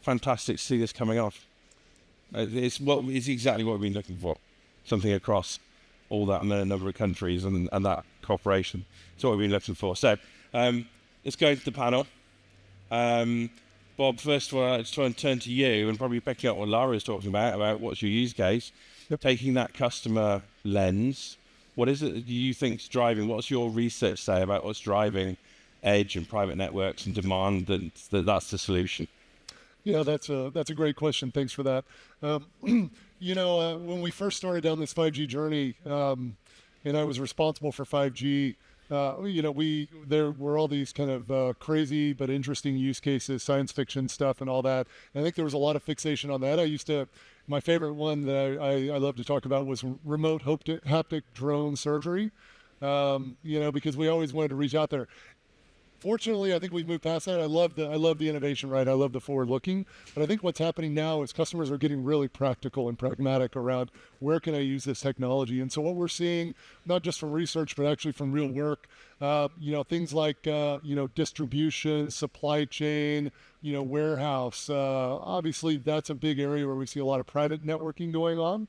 fantastic to see this coming off. It's exactly what we've been looking for. Something across all that number of countries and that cooperation. It's what we've been looking for. So let's go to the panel. Bob, first of all, I'll try and turn to you and probably picking up what Lara is talking about what's your use case. Yep. Taking that customer lens, what is it that you think is driving? What's your research say about what's driving edge and private networks and demand that's the solution? Yeah, that's a great question. Thanks for that. When we first started down this 5G journey, and I was responsible for 5G, there were all these kind of crazy but interesting use cases, science fiction stuff and all that. And I think there was a lot of fixation on that. My favorite one that I love to talk about was remote haptic drone surgery, because we always wanted to reach out there. Fortunately, I think we've moved past that. I love the innovation, right? I love the forward looking. But I think what's happening now is customers are getting really practical and pragmatic around where can I use this technology. And so what we're seeing, not just from research, but actually from real work, things like, distribution, supply chain, warehouse. Obviously, that's a big area where we see a lot of private networking going on.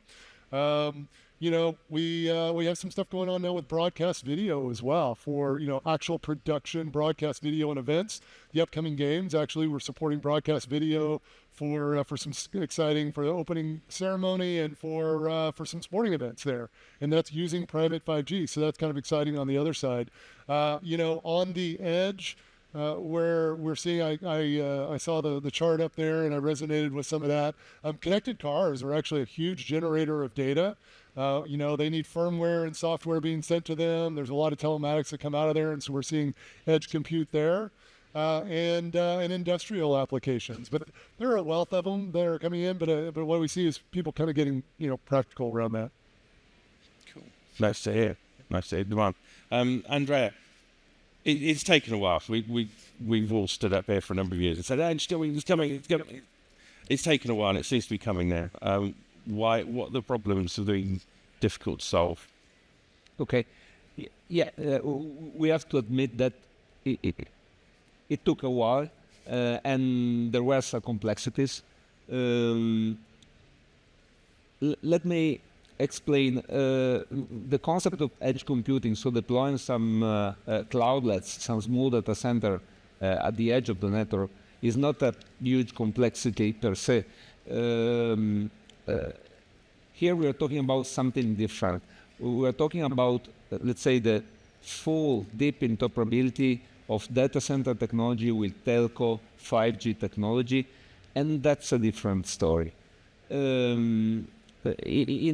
We have some stuff going on now with broadcast video as well for, actual production, broadcast video and events. The upcoming games, actually, we're supporting broadcast video for some exciting, for the opening ceremony and for some sporting events there. And that's using private 5G. So that's kind of exciting on the other side. On the edge, where we're seeing, I saw the chart up there and I resonated with some of that. Connected cars are actually a huge generator of data. They need firmware and software being sent to them. There's a lot of telematics that come out of there, and so we're seeing edge compute there, and industrial applications. But there are a wealth of them that are coming in. But what we see is people kind of getting practical around that. Cool. Nice to hear. Demand. Andrea, it's taken a while. We've all stood up here for a number of years and said, it's coming. It's taken a while, and it seems to be coming now. What are the problems are being difficult to solve? Okay, we have to admit that it took a while, and there were some complexities. Let me explain the concept of edge computing. So deploying some cloudlets, some small data center at the edge of the network is not a huge complexity per se. Here we are talking about something different. We are talking about, let's say, the full deep interoperability of data center technology with telco 5G technology, and that's a different story. In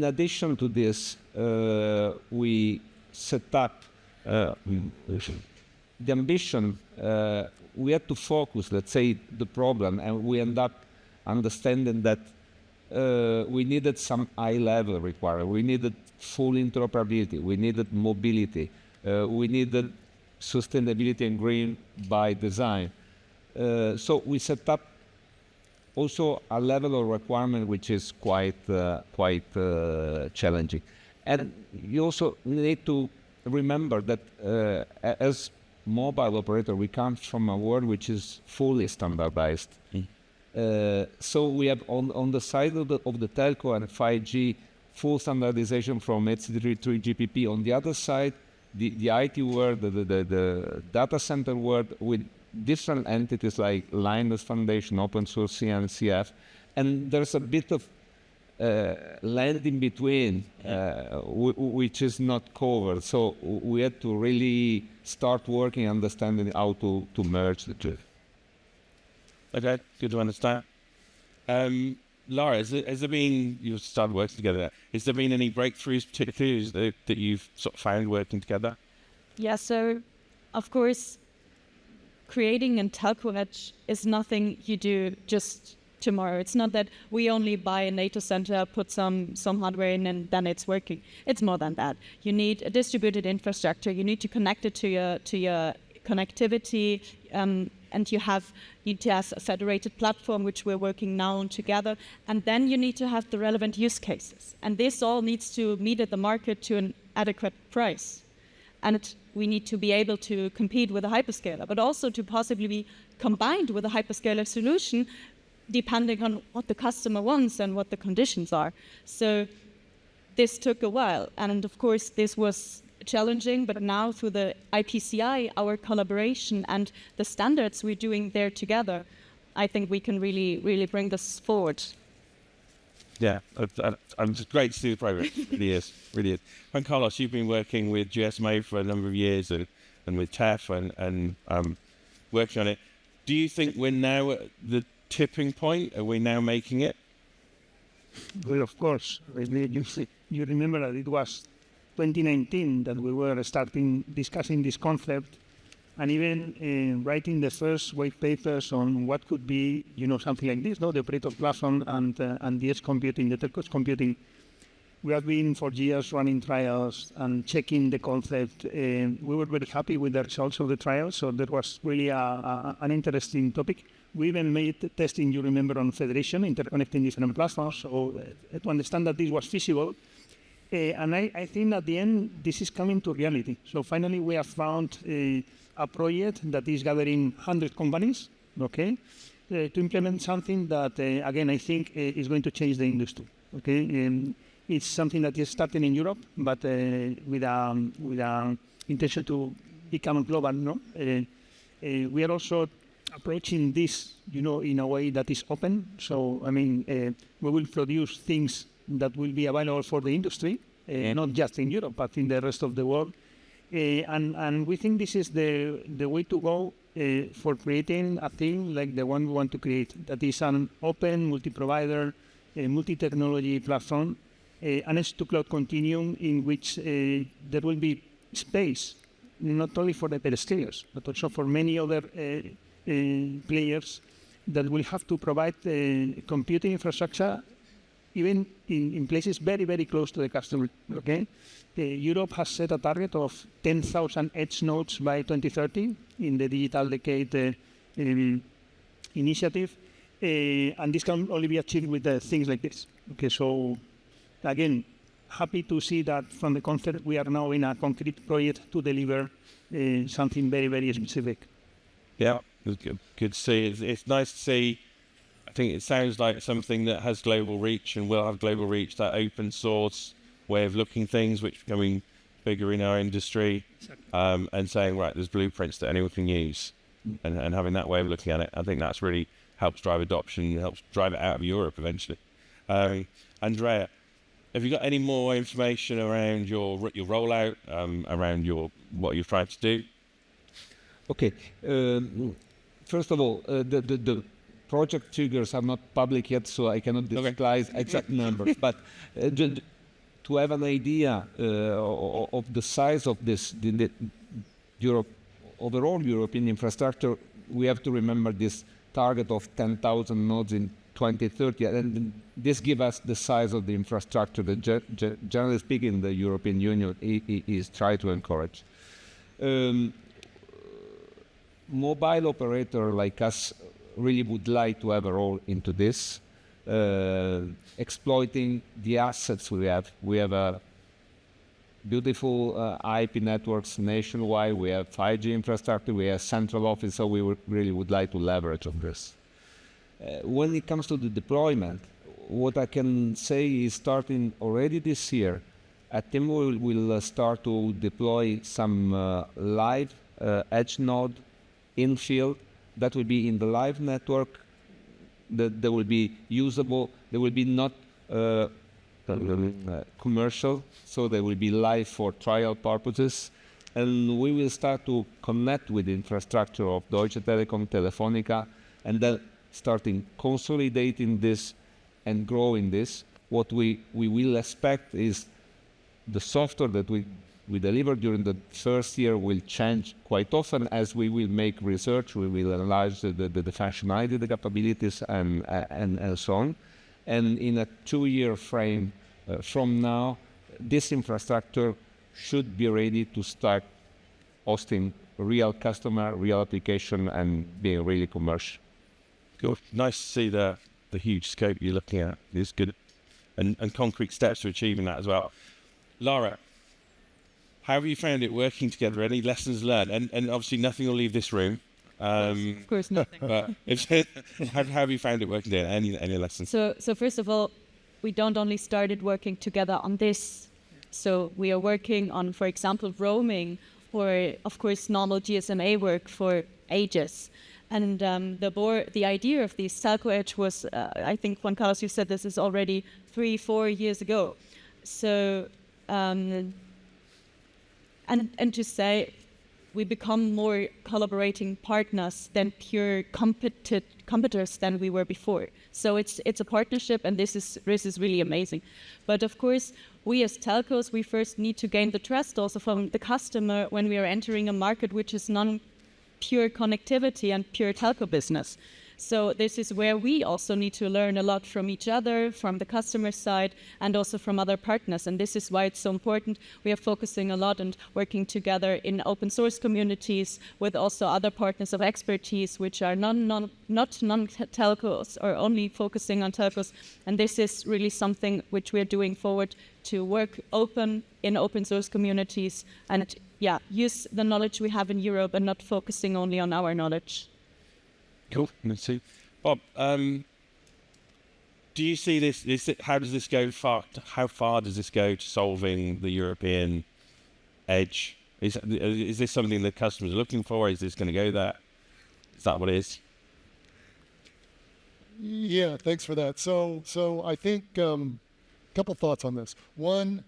addition to this, we set up the ambition. We had to focus, let's say, the problem, and we end up understanding that we needed some high-level requirement. We needed full interoperability. We needed mobility. We needed sustainability and green by design. So we set up also a level of requirement which is quite challenging. And you also need to remember that as mobile operator, we come from a world which is fully standardized. So we have on the side of the telco and 5G full standardization from HC3 GPP. On the other side, the IT world, the data center world with different entities like Linux Foundation, Open Source, CNCF, and there's a bit of land in between which is not covered. So we had to really start working, understanding how to merge the two. Okay, good to understand. Lara, has there been, you've started working together, has there been any breakthroughs particularly that you've sort of found working together? Yeah, so of course, creating a telco edge is nothing you do just tomorrow. It's not that we only buy a data center, put some hardware in, and then it's working. It's more than that. You need a distributed infrastructure. You need to connect it to your connectivity, and you need to have a federated platform, which we're working now on together. And then you need to have the relevant use cases. And this all needs to meet at the market to an adequate price. And we need to be able to compete with a hyperscaler, but also to possibly be combined with a hyperscaler solution depending on what the customer wants and what the conditions are. So this took a while, and of course this was challenging, but now through the IPCEI, our collaboration and the standards we're doing there together, I think we can really bring this forward. Yeah, it's great to see the progress. Really is. Juan Carlos, you've been working with GSMA for a number of years and with TEF and working on it. Do you think we're now at the tipping point? Are we now making it? Well, of course. You remember that it was 2019 that we were discussing this concept, and even writing the first white papers on what could be, something like this, the operator platform and the edge computing, the telco computing. We have been for years running trials and checking the concept. We were very happy with the results of the trials, so that was really an interesting topic. We even made testing, you remember, on federation, interconnecting different platforms, so to understand that this was feasible. And I think at the end, this is coming to reality. So finally, we have found a project that is gathering 100 companies, to implement something that, again, I think is going to change the industry. It's something that is starting in Europe, but with an intention to become global. We are also approaching this, in a way that is open. So, we will produce things that will be available for the industry, not just in Europe, but in the rest of the world. And we think this is the way to go for creating a thing like the one we want to create, that is an open, multi-provider, multi-technology platform, an edge-to-cloud continuum in which there will be space, not only for the hyperscalers, but also for many other players that will have to provide computing infrastructure even in places very, very close to the customer. Europe has set a target of 10,000 edge nodes by 2030 in the Digital Decade initiative, and this can only be achieved with things like this. So again, happy to see that from the concept we are now in a concrete project to deliver something very, very specific. Yeah, it's good to see. It's nice to see. I think it sounds like something that has global reach and will have global reach, that open source way of looking things, which is becoming bigger in our industry, and saying, right, there's blueprints that anyone can use, and having that way of looking at it. I think that's really helps drive adoption, helps drive it out of Europe eventually. Andrea, have you got any more information around your rollout, around what you're trying to do? Okay. First of all, the project figures are not public yet, so I cannot disclose exact numbers. But to have an idea of the size of this, overall European infrastructure, we have to remember this target of 10,000 nodes in 2030, and this gives us the size of the infrastructure that, generally speaking, the European Union is trying to encourage. Mobile operator like us really would like to have a role into this, exploiting the assets we have. We have a beautiful IP networks nationwide. We have 5G infrastructure. We have central office, so we really would like to leverage on this. When it comes to the deployment, what I can say is starting already this year, Atemo will start to deploy some live edge node in field that will be in the live network, that will be usable. They will be not commercial, so they will be live for trial purposes. And we will start to connect with the infrastructure of Deutsche Telekom, Telefonica, and then starting consolidating this and growing this. What we will expect is the software that we deliver during the first year will change quite often as we will make research, we will analyze the functionality, the capabilities, and so on. And in a 2-year frame from now, this infrastructure should be ready to start hosting real customer, real application, and being really commercial. Good. Nice to see the huge scope you're looking at. It's good. And concrete steps to achieving that as well. Lara, how have you found it working together? Any lessons learned? And obviously nothing will leave this room. Of course, nothing. But how have you found it working there? Any lessons? So first of all, we don't only started working together on this. So we are working on, for example, roaming, or of course normal GSMA work for ages. And the idea of this telco edge was, I think Juan Carlos, you said this is already 3-4 years ago. So and to say we become more collaborating partners than pure competitors than we were before. So it's a partnership, and this is really amazing. But of course, we as telcos, we first need to gain the trust also from the customer when we are entering a market which is non-pure connectivity and pure telco business. So this is where we also need to learn a lot from each other, from the customer side, and also from other partners. And this is why it's so important. We are focusing a lot and working together in open source communities with also other partners of expertise, which are not non-telcos or only focusing on telcos. And this is really something which we're doing forward, to work in open source communities and use the knowledge we have in Europe and not focusing only on our knowledge. Cool. Let's see. Bob, do you see this? How does this go far? How far does this go to solving the European edge? Is this something that customers are looking for? Is this going to go there? Is that what it is? Yeah, thanks for that. So I think a couple thoughts on this. One,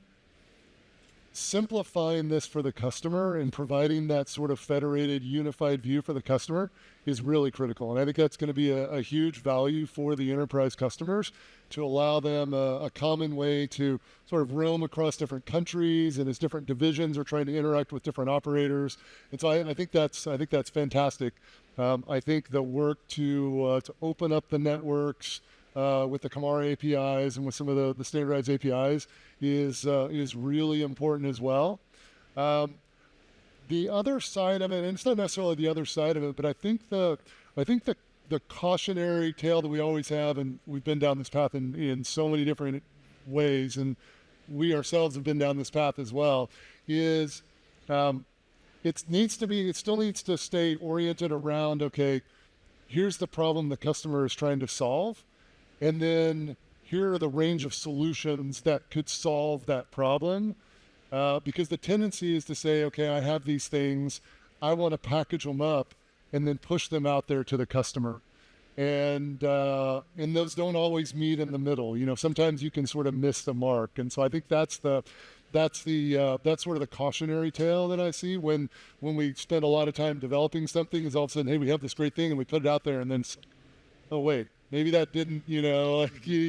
simplifying this for the customer and providing that sort of federated, unified view for the customer is really critical. And I think that's going to be a huge value for the enterprise customers, to allow them a common way to sort of roam across different countries, and as different divisions are trying to interact with different operators. And so I think that's fantastic. I think the work to open up the networks with the Camara APIs and with some of the standardized APIs is really important as well. The other side of it, and it's not necessarily the other side of it, but I think the cautionary tale that we always have, and we've been down this path in so many different ways, and we ourselves have been down this path as well, is it still needs to stay oriented around, okay, here's the problem the customer is trying to solve, and then here are the range of solutions that could solve that problem. Because the tendency is to say, okay, I have these things, I want to package them up and then push them out there to the customer. And those don't always meet in the middle. You know, sometimes you can sort of miss the mark. And so I think that's sort of the cautionary tale that I see when we spend a lot of time developing something, is all of a sudden, hey, we have this great thing and we put it out there, and then, oh wait, maybe that didn't, you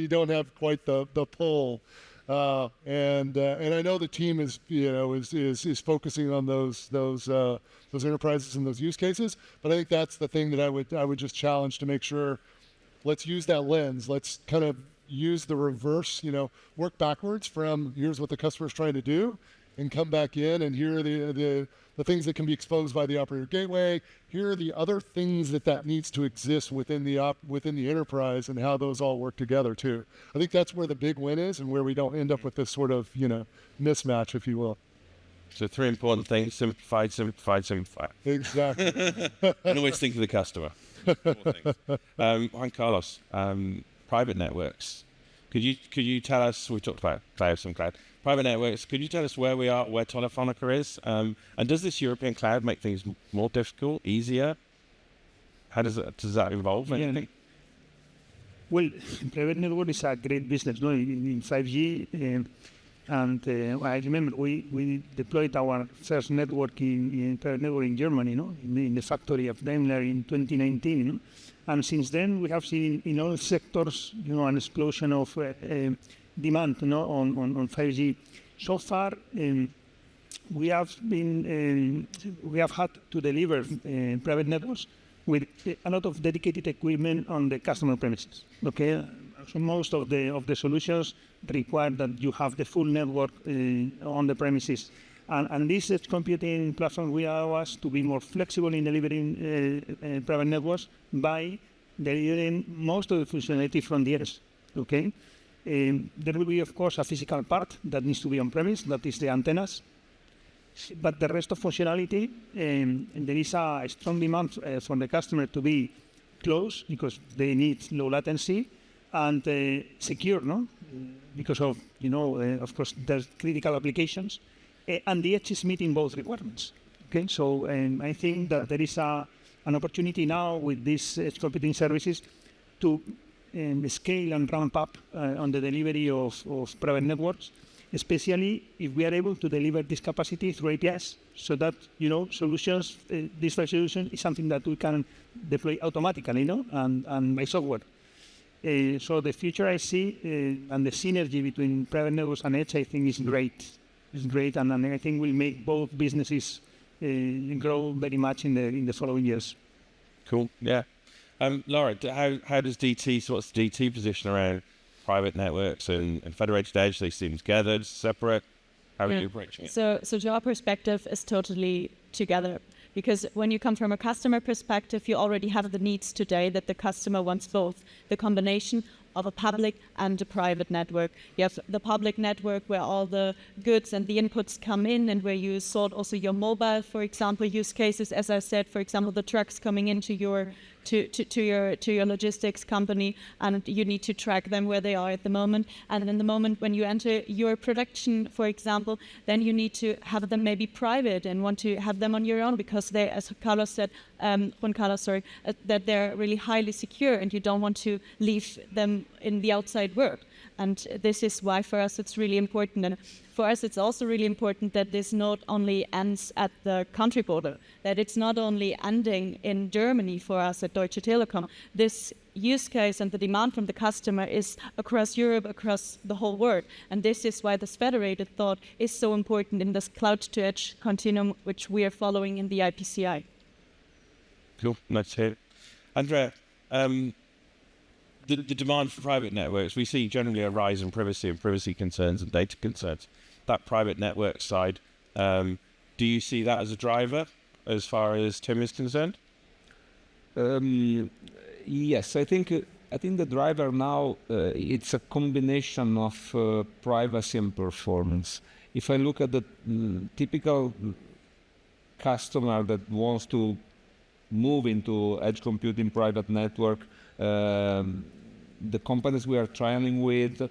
don't have quite the pull. And I know the team is focusing on those enterprises and those use cases, but I think that's the thing that I would just challenge to make sure. Let's use that lens. Let's kind of use the reverse, work backwards from here's what the customer is trying to do, and come back in, and here are the things that can be exposed by the operator gateway. Here are the other things that needs to exist within the enterprise, and how those all work together too. I think that's where the big win is, and where we don't end up with this sort of mismatch, if you will. So 3 important things: simplify. Exactly. And always think of the customer. Juan Carlos, private networks. Could you tell us? We talked about cloud. Private networks. Could you tell us where we are, where Telefonica is, and does this European cloud make things more difficult, easier? How does that involve anything? Well, private network is a great business, in 5G. I remember we deployed our first network in private network in Germany, in the factory of Daimler in 2019. And since then, we have seen in all sectors, an explosion of demand, on 5G. So far, we have had to deliver private networks with a lot of dedicated equipment on the customer premises. Okay, so most of the solutions require that you have the full network on the premises. And this edge computing platform will allow us to be more flexible in delivering private networks by delivering most of the functionality from the edge. Okay, there will be, of course, a physical part that needs to be on premise. That is the antennas. But the rest of functionality, there is a strong demand from the customer to be close because they need low latency and secure, no? Because of, of course, there's critical applications, and the edge is meeting both requirements. Okay, so I think that there is an opportunity now with these edge computing services to scale and ramp up on the delivery of private networks, especially if we are able to deliver this capacity through APIs, so that solutions, this solution is something that we can deploy automatically, and by software. So the future I see and the synergy between private networks and edge, I think, is great. It's great, and I think will make both businesses grow very much in the following years. Cool. Yeah. Lara, how does DT? So what's the DT position around private networks and federated edge? They seem together, separate. How are you approaching it? So to our perspective is totally together. Because when you come from a customer perspective, you already have the needs today that the customer wants both. The combination of a public and a private network. You have the public network where all the goods and the inputs come in, and where you sort also your mobile, for example, use cases. As I said, for example, the trucks coming into your to your logistics company, and you need to track them where they are at the moment. And in the moment when you enter your production, for example, then you need to have them maybe private and want to have them on your own, because they, as Carlos said, Juan Carlos, that they're really highly secure, and you don't want to leave them in the outside world. And this is why for us it's really important. And for us it's also really important that this not only ends at the country border, that it's not only ending in Germany for us at Deutsche Telekom. This use case and the demand from the customer is across Europe, across the whole world. And this is why this federated thought is so important in this cloud-to-edge continuum, which we are following in the IPCEI. Cool, nice to hear. Andrea, the demand for private networks, we see generally a rise in privacy and privacy concerns and data concerns. That private network side, do you see that as a driver as far as TIM is concerned? Yes, I think the driver now, it's a combination of privacy and performance. If I look at the typical customer that wants to move into edge computing private network, the companies we are trialing with,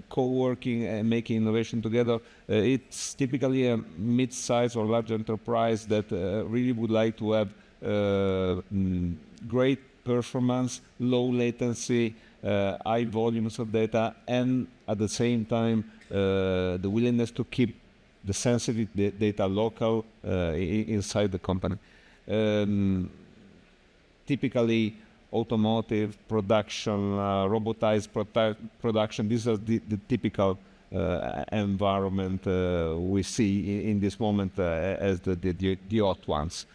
co-working and making innovation together, it's typically a mid-size or large enterprise that really would like to have great performance, low latency, high volumes of data, and at the same time the willingness to keep the sensitive data local inside the company. Typically automotive production, robotized production, these are the typical environment we see in this moment as the hot ones.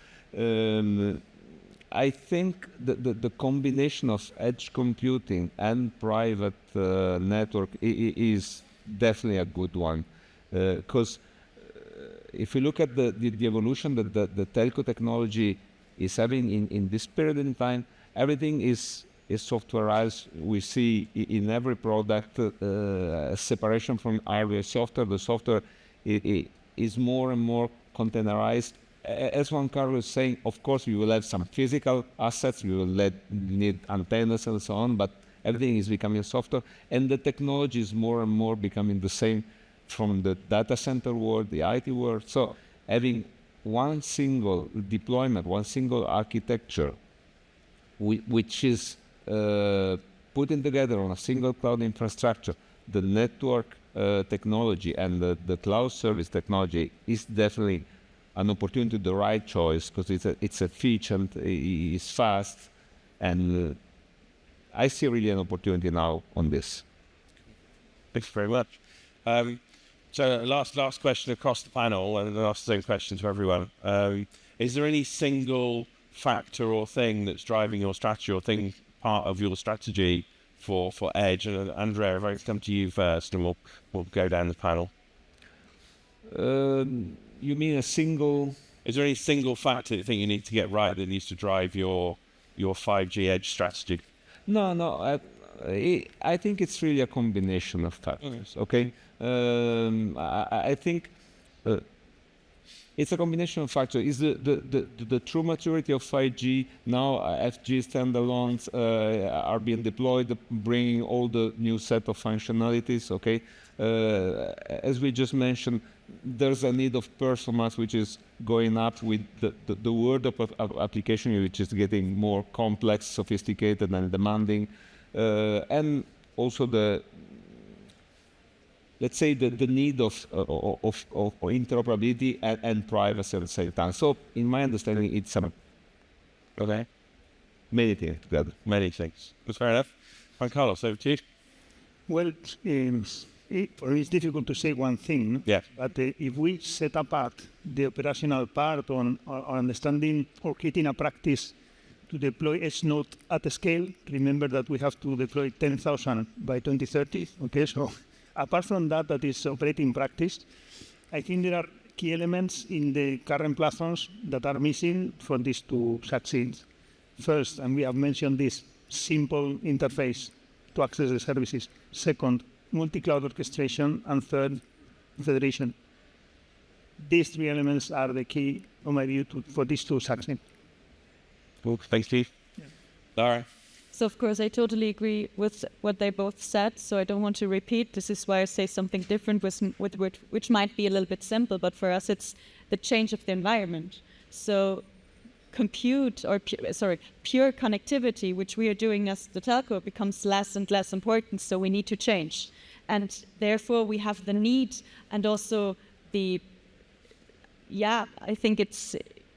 I think the combination of edge computing and private network is definitely a good one, because if you look at the evolution that the telco technology is having in this period in time, everything is softwareized. We see in every product separation from hardware software. The software is more and more containerized. As Juan Carlos is saying, of course, we will have some physical assets. We will need antennas and so on, but everything is becoming software, and the technology is more and more becoming the same from the data center world, the IT world. So having one single deployment, one single architecture, which is putting together on a single cloud infrastructure, the network technology and the cloud service technology is definitely an opportunity, the right choice, because it's efficient, it's fast, and I see really an opportunity now on this. Thanks very much. So last question across the panel, and I'll ask the same question to everyone. Is there any single factor or thing that's driving your strategy, or thing part of your strategy for Edge? And Andrea, if I can come to you first, and we'll go down the panel. You mean a single? Is there any single factor you think you need to get right that needs to drive your 5G Edge strategy? No. I think it's really a combination of factors. Okay. I think It's a combination of factors. Is the true maturity of 5G now? 5G standalones are being deployed, bringing all the new set of functionalities. Okay, as we just mentioned, there's a need of performance which is going up with the world of application, which is getting more complex, sophisticated, and demanding, and also let's say the need of interoperability and privacy at the same time. So, in my understanding, it's Okay. many things together. Many things. That's fair enough. Juan Carlos, over to you. Well, for me it's difficult to say one thing, Yeah. but if we set apart the operational part on understanding or creating a practice to deploy edge node at a scale, remember that we have to deploy 10,000 by 2030. Okay, so apart from that is operating practice, I think there are key elements in the current platforms that are missing for this to succeed. First, and we have mentioned this, simple interface to access the services. Second, multi-cloud orchestration. And third, federation. These three elements are the key, in my view, for this to succeed. Cool. Thanks, Steve. Yeah. Lara? So of course I totally agree with what they both said, so I don't want to repeat. This is why I say something different which might be a little bit simple, but for us it's the change of the environment. So pure connectivity, which we are doing as the telco, becomes less and less important, so we need to change. And therefore we have the need and also I think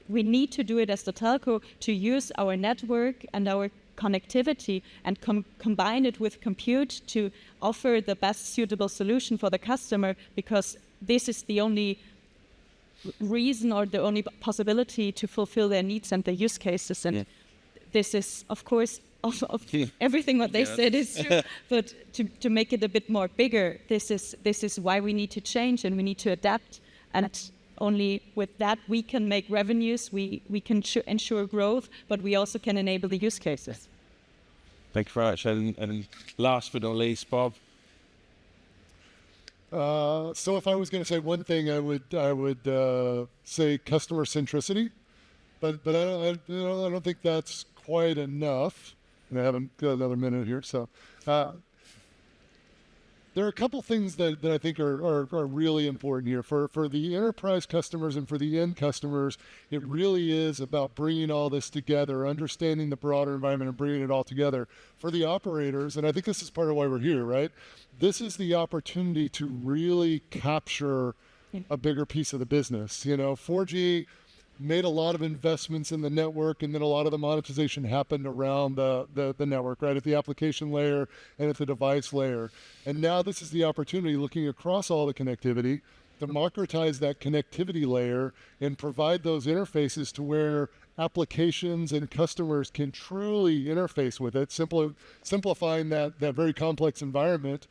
we need to do it as the telco to use our network and our connectivity and combine it with compute to offer the best suitable solution for the customer, because this is the only reason or the only possibility to fulfill their needs and their use cases. And this is, of course, everything what they said is true, but to make it a bit more bigger, this is why we need to change and we need to adapt. And only with that we can make revenues, we can ensure growth, but we also can enable the use cases. Thank you very much. And last but not least, Bob. So if I was going to say one thing, I would say customer centricity, but I don't think that's quite enough. And I haven't got another minute here, so. There are a couple things that I think are really important here. For the enterprise customers and for the end customers, it really is about bringing all this together, understanding the broader environment and bringing it all together. For the operators, and I think this is part of why we're here, right? This is the opportunity to really capture a bigger piece of the business. 4G made a lot of investments in the network, and then a lot of the monetization happened around the network, right, at the application layer and at the device layer. And now this is the opportunity, looking across all the connectivity, to democratize that connectivity layer and provide those interfaces to where applications and customers can truly interface with it, simplifying that very complex environment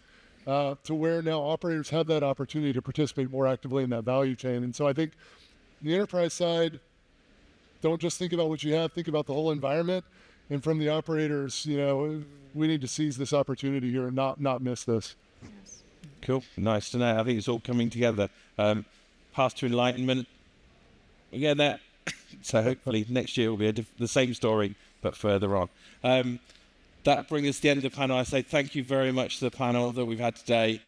to where now operators have that opportunity to participate more actively in that value chain. And so I think the enterprise side, don't just think about what you have, think about the whole environment. And from the operators, we need to seize this opportunity here and not miss this. Yes. Cool. Nice to know. I think it's all coming together. Path to enlightenment. We get that. So hopefully next year will be the same story, but further on. That brings us to the end of the panel. I say thank you very much to the panel that we've had today.